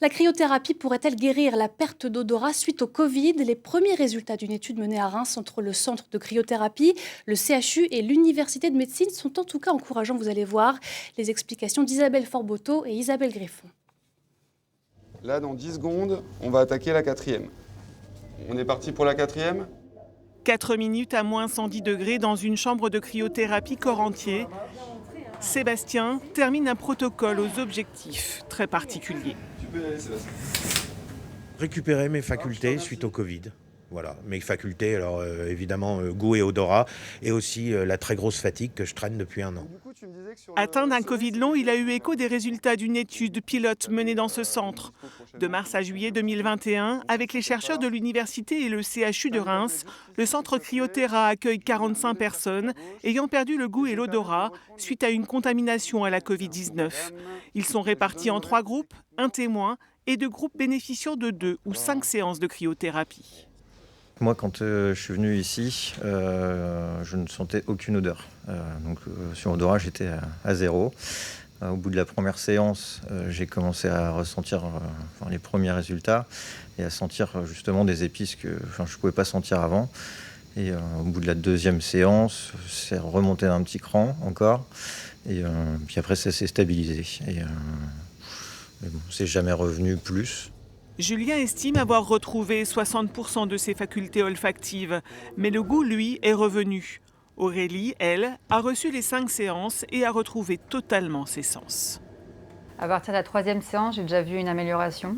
La cryothérapie pourrait-elle guérir la perte d'odorat suite au Covid? Les premiers résultats d'une étude menée à Reims entre le centre de cryothérapie, le CHU et l'université de médecine sont en tout cas encourageants, vous allez voir. Les explications d'Isabelle Forboto et Isabelle Griffon. Là, dans 10 secondes, on va attaquer la quatrième. On est parti pour la quatrième? 4 minutes à moins 110 degrés dans une chambre de cryothérapie corps entier. Sébastien termine un protocole aux objectifs très particuliers. Tu peux y aller, Sébastien. Récupérer mes facultés suite au Covid. Voilà, mes facultés, alors évidemment goût et odorat, et aussi la très grosse fatigue que je traîne depuis un an. Atteint d'un Covid long, il a eu écho des résultats d'une étude pilote menée dans ce centre. De mars à juillet 2021, avec les chercheurs de l'université et le CHU de Reims, le centre Cryothéra accueille 45 personnes ayant perdu le goût et l'odorat suite à une contamination à la Covid-19. Ils sont répartis en 3 groupes, un témoin et 2 groupes bénéficiant de 2 ou 5 séances de cryothérapie. Moi, quand je suis venu ici, je ne sentais aucune odeur. Donc, sur l'odorat, j'étais à zéro. Au bout de la première séance, j'ai commencé à ressentir les premiers résultats et à sentir justement des épices que je ne pouvais pas sentir avant. Et au bout de la deuxième séance, c'est remonté d'un petit cran encore. Et puis après, ça s'est stabilisé. Mais bon, c'est jamais revenu plus. Julien estime avoir retrouvé 60% de ses facultés olfactives, mais le goût, lui, est revenu. Aurélie, elle, a reçu les 5 séances et a retrouvé totalement ses sens. À partir de la 3e séance, j'ai déjà vu une amélioration.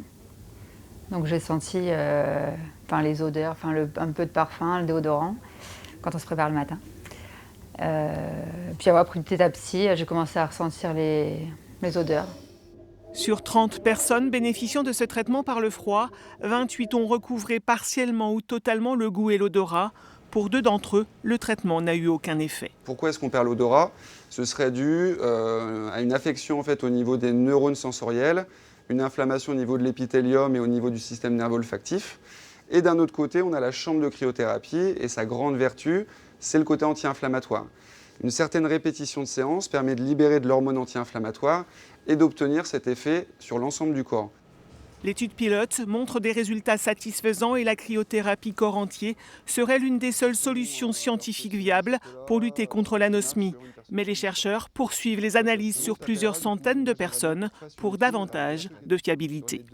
Donc j'ai senti les odeurs, un peu de parfum, le déodorant, quand on se prépare le matin. Puis avoir pris petit à petit, j'ai commencé à ressentir les odeurs. Sur 30 personnes bénéficiant de ce traitement par le froid, 28 ont recouvré partiellement ou totalement le goût et l'odorat. Pour 2 d'entre eux, le traitement n'a eu aucun effet. Pourquoi est-ce qu'on perd l'odorat? Ce serait dû à une affection en fait, au niveau des neurones sensoriels, une inflammation au niveau de l'épithélium et au niveau du système nerveux olfactif. Et d'un autre côté, on a la chambre de cryothérapie et sa grande vertu, c'est le côté anti-inflammatoire. Une certaine répétition de séance permet de libérer de l'hormone anti-inflammatoire et d'obtenir cet effet sur l'ensemble du corps. L'étude pilote montre des résultats satisfaisants et la cryothérapie corps entier serait l'une des seules solutions scientifiques viables pour lutter contre l'anosmie. Mais les chercheurs poursuivent les analyses sur plusieurs centaines de personnes pour davantage de fiabilité.